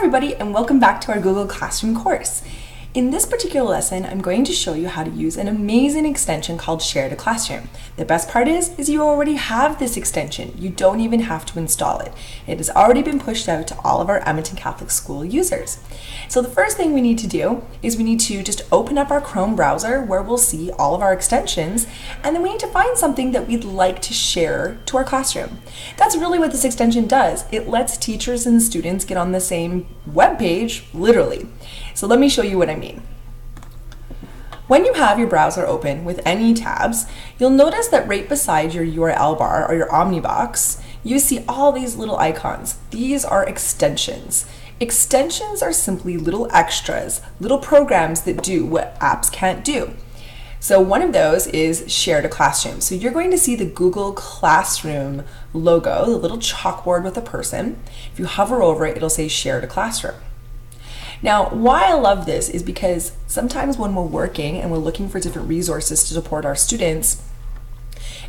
everybody, and welcome back to our Google Classroom course. In this particular lesson, I'm going to show you how to use an amazing extension called Share to Classroom. The best part is you already have this extension. You don't even have to install it. It has already been pushed out to all of our Edmonton Catholic School users. So the first thing we need to do is we need to just open up our Chrome browser where we'll see all of our extensions, and then we need to find something that we'd like to share to our classroom. That's really what this extension does. It lets teachers and students get on the same web page, literally. So let me show you what I mean. When you have your browser open with any tabs, you'll notice that right beside your URL bar or your Omnibox, you see all these little icons. These are extensions. Extensions are simply little extras, little programs that do what apps can't do. So one of those is Share to Classroom. So you're going to see the Google Classroom logo, the little chalkboard with a person. If you hover over it, it'll say Share to Classroom. Now, why I love this is because sometimes when we're working and we're looking for different resources to support our students,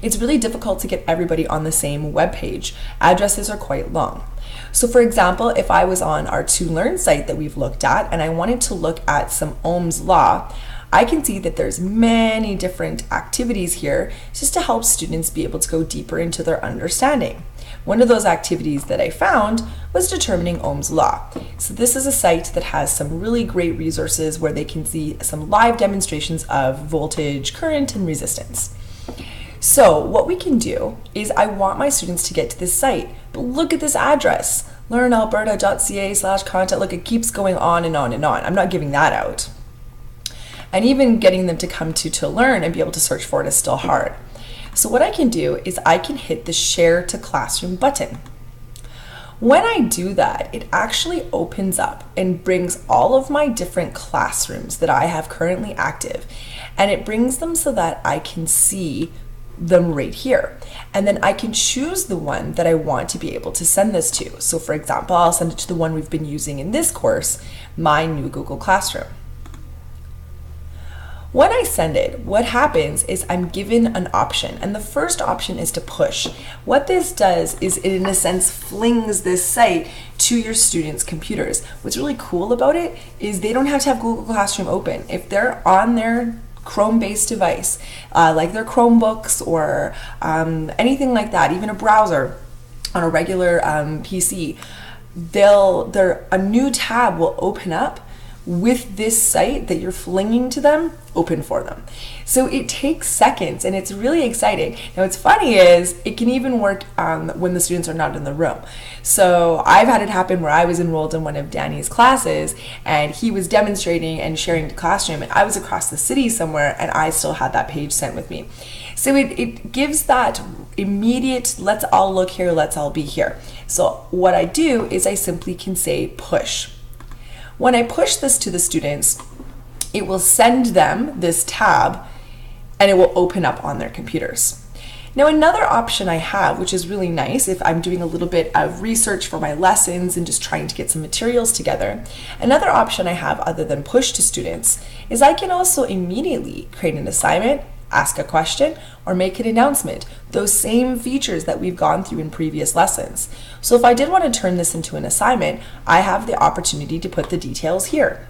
it's really difficult to get everybody on the same web page. Addresses are quite long. So for example, if I was on our To Learn site that we've looked at and I wanted to look at some Ohm's Law, I can see that there's many different activities here just to help students be able to go deeper into their understanding. One of those activities that I found was determining Ohm's Law. So this is a site that has some really great resources where they can see some live demonstrations of voltage, current, and resistance. So what we can do is I want my students to get to this site, but look at this address, learnalberta.ca/content. Look, it keeps going on and on and on. I'm not giving that out. And even getting them to come to Learn and be able to search for it is still hard. So what I can do is I can hit the Share to Classroom button. When I do that, it actually opens up and brings all of my different classrooms that I have currently active, and it brings them so that I can see them right here. And then I can choose the one that I want to be able to send this to. So for example, I'll send it to the one we've been using in this course, my new Google Classroom. When I send it, what happens is I'm given an option, and the first option is to push. What this does is it in a sense flings this site to your students' computers. What's really cool about it is they don't have to have Google Classroom open. If they're on their Chrome-based device, like their Chromebooks or anything like that, even a browser on a regular PC, a new tab will open up with this site that you're flinging to them open for them. So it takes seconds and it's really exciting. Now what's funny is it can even work when the students are not in the room. So I've had it happen where I was enrolled in one of Danny's classes and he was demonstrating and sharing the classroom, and I was across the city somewhere and I still had that page sent with me. So it gives that immediate, let's all look here, let's all be here. So what I do is I simply can say push. When I push this to the students, it will send them this tab and it will open up on their computers. Now another option I have, which is really nice if I'm doing a little bit of research for my lessons and just trying to get some materials together, another option I have other than push to students is I can also immediately create an assignment, ask a question, or make an announcement. Those same features that we've gone through in previous lessons. So if I did want to turn this into an assignment, I have the opportunity to put the details here.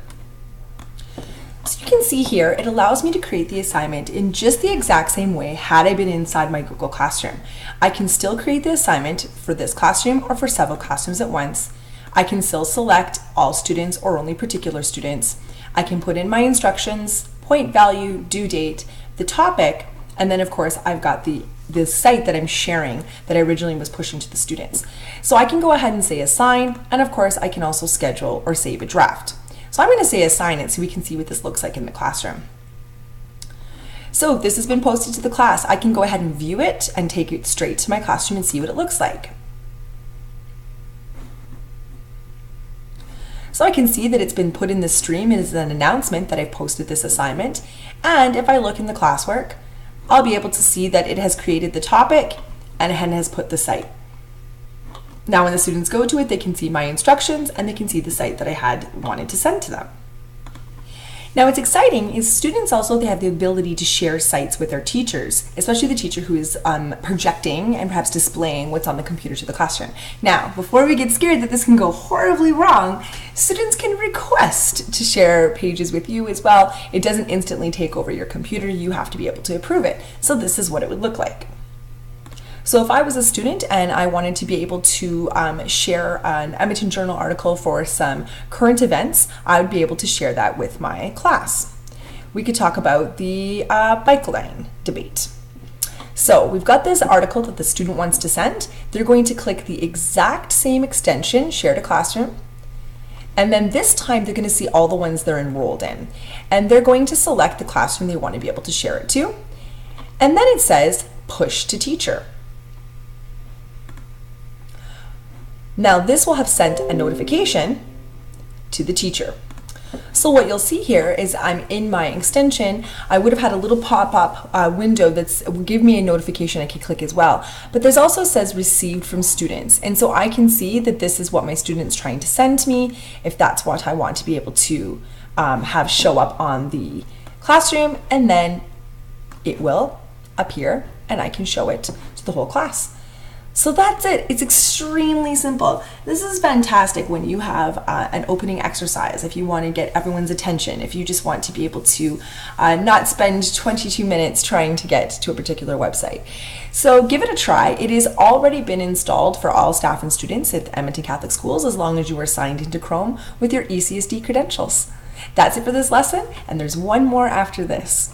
So you can see here, it allows me to create the assignment in just the exact same way had I been inside my Google Classroom. I can still create the assignment for this classroom or for several classrooms at once. I can still select all students or only particular students. I can put in my instructions, point value, due date, the topic, and then of course I've got the site that I'm sharing that I originally was pushing to the students. So I can go ahead and say assign, and of course I can also schedule or save a draft. So I'm going to say assign it so we can see what this looks like in the classroom. So this has been posted to the class. I can go ahead and view it and take it straight to my classroom and see what it looks like. So I can see that it's been put in the stream as an announcement that I've posted this assignment. And if I look in the classwork, I'll be able to see that it has created the topic and it has put the site. Now when the students go to it, they can see my instructions and they can see the site that I had wanted to send to them. Now what's exciting is students also, they have the ability to share sites with their teachers, especially the teacher who is projecting and perhaps displaying what's on the computer to the classroom. Now, before we get scared that this can go horribly wrong, students can request to share pages with you as well. It doesn't instantly take over your computer. You have to be able to approve it. So this is what it would look like. So if I was a student and I wanted to be able to share an Edmonton Journal article for some current events, I would be able to share that with my class. We could talk about the bike lane debate. So we've got this article that the student wants to send. They're going to click the exact same extension, Share to Classroom, and then this time they're going to see all the ones they're enrolled in. And they're going to select the classroom they want to be able to share it to. And then it says, Push to Teacher. Now this will have sent a notification to the teacher. So what you'll see here is I'm in my extension. I would have had a little pop-up window that will give me a notification I can click as well. But there's also says received from students. And so I can see that this is what my student's trying to send to me, if that's what I want to be able to have show up on the classroom, and then it will appear and I can show it to the whole class. So that's it. It's extremely simple. This is fantastic when you have an opening exercise, if you want to get everyone's attention, if you just want to be able to not spend 22 minutes trying to get to a particular website. So give it a try. It has already been installed for all staff and students at Edmonton Catholic Schools as long as you are signed into Chrome with your ECSD credentials. That's it for this lesson, and there's one more after this.